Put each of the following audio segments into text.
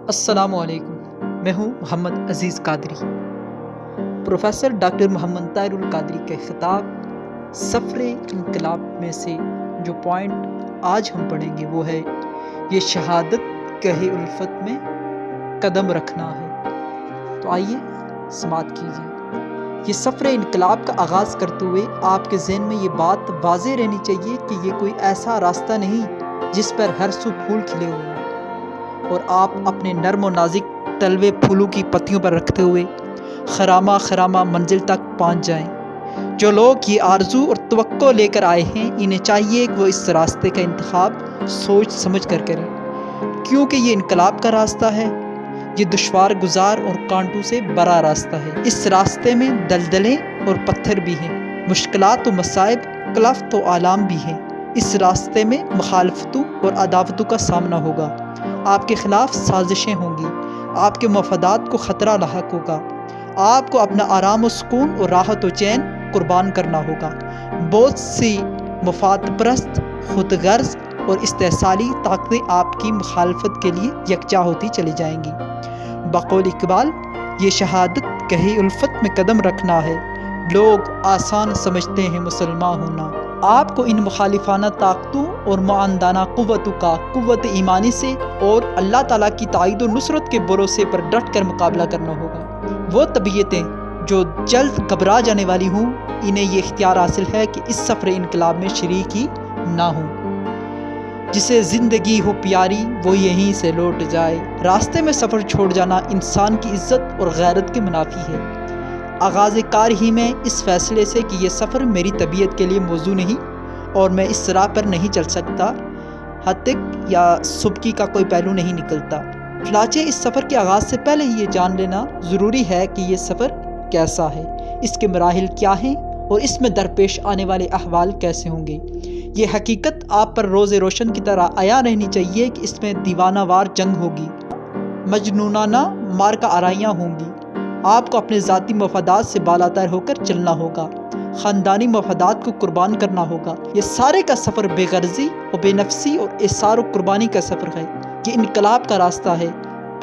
السلام علیکم، میں ہوں محمد عزیز قادری۔ پروفیسر ڈاکٹر محمد طاہر القادری کے خطاب سفر انقلاب میں سے جو پوائنٹ آج ہم پڑھیں گے وہ ہے یہ شہادت گہے الفت میں قدم رکھنا ہے۔ تو آئیے سماعت کیجیے۔ یہ سفر انقلاب کا آغاز کرتے ہوئے آپ کے ذہن میں یہ بات واضح رہنی چاہیے کہ یہ کوئی ایسا راستہ نہیں جس پر ہر سو پھول کھلے ہوئے ہیں اور آپ اپنے نرم و نازک تلوے پھولوں کی پتیوں پر رکھتے ہوئے خرامہ خرامہ منزل تک پہنچ جائیں۔ جو لوگ یہ آرزو اور توقع لے کر آئے ہیں انہیں چاہیے کہ وہ اس راستے کا انتخاب سوچ سمجھ کر کریں، کیونکہ یہ انقلاب کا راستہ ہے۔ یہ دشوار گزار اور کانٹوں سے بھرا راستہ ہے۔ اس راستے میں دلدلیں اور پتھر بھی ہیں، مشکلات و مصائب، کلفت و آلام بھی ہیں۔ اس راستے میں مخالفتوں اور عداوتوں کا سامنا ہوگا، آپ کے خلاف سازشیں ہوں گی، آپ کے مفادات کو خطرہ لاحق ہوگا، آپ کو اپنا آرام و سکون اور راحت و چین قربان کرنا ہوگا۔ بہت سی مفاد پرست، خود غرض اور استحصالی طاقتیں آپ کی مخالفت کے لیے یکجا ہوتی چلی جائیں گی۔ بقول اقبال، یہ شہادت گہے الفت میں قدم رکھنا ہے، لوگ آسان سمجھتے ہیں مسلمان ہونا۔ آپ کو ان مخالفانہ طاقتوں اور معاندانہ قوتوں کا قوت ایمانی سے اور اللہ تعالیٰ کی تائید و نصرت کے بھروسے پر ڈٹ کر مقابلہ کرنا ہوگا۔ وہ طبیعتیں جو جلد گھبرا جانے والی ہوں انہیں یہ اختیار حاصل ہے کہ اس سفر انقلاب میں شریک ہی نہ ہوں۔ جسے زندگی ہو پیاری وہ یہیں سے لوٹ جائے۔ راستے میں سفر چھوڑ جانا انسان کی عزت اور غیرت کے منافی ہے۔ آغاز کار ہی میں اس فیصلے سے کہ یہ سفر میری طبیعت کے لیے موزوں نہیں اور میں اس راہ پر نہیں چل سکتا، ہتک یا سبکی کا کوئی پہلو نہیں نکلتا۔ چنانچہ اس سفر کے آغاز سے پہلے ہی یہ جان لینا ضروری ہے کہ یہ سفر کیسا ہے، اس کے مراحل کیا ہیں اور اس میں درپیش آنے والے احوال کیسے ہوں گے۔ یہ حقیقت آپ پر روز روشن کی طرح عیاں رہنی چاہیے کہ اس میں دیوانہ وار جنگ ہوگی، مجنونانہ مارکہ آرائیاں ہوں گی۔ آپ کو اپنے ذاتی مفادات سے بالاتر ہو کر چلنا ہوگا، خاندانی مفادات کو قربان کرنا ہوگا۔ یہ سارے کا سفر بے غرضی و بے نفسی اور احسار و قربانی کا سفر ہے۔ یہ انقلاب کا راستہ ہے،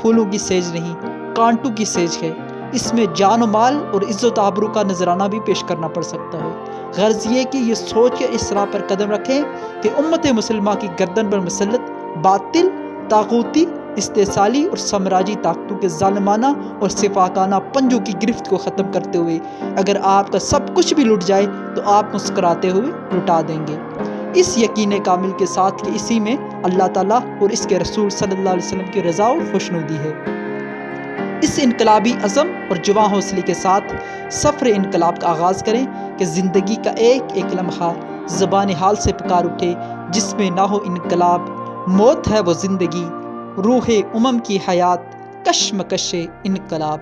پھولوں کی سیج نہیں، کانٹوں کی سیج ہے۔ اس میں جان و مال اور عزت و آبرو کا نذرانہ بھی پیش کرنا پڑ سکتا ہے۔ غرض یہ کہ یہ سوچ کے اس راہ پر قدم رکھیں کہ امت مسلمہ کی گردن پر مسلط باطل، طاغوتی، استحصالی اور سامراجی طاقتوں کے ظالمانہ اور سفاکانہ پنجوں کی گرفت کو ختم کرتے ہوئے اگر آپ کا سب کچھ بھی لٹ جائے تو آپ مسکراتے ہوئے لٹا دیں گے، اس یقین کامل کے ساتھ کہ اسی میں اللہ تعالیٰ اور اس کے رسول صلی اللہ علیہ وسلم کی رضا اور خوشنودی ہے۔ اس انقلابی عزم اور جواں حوصلے کے ساتھ سفر انقلاب کا آغاز کریں کہ زندگی کا ایک ایک لمحہ زبان حال سے پکار اٹھے، جس میں نہ ہو انقلاب، موت ہے وہ زندگی، روح امم کی حیات، کشمکش انقلاب۔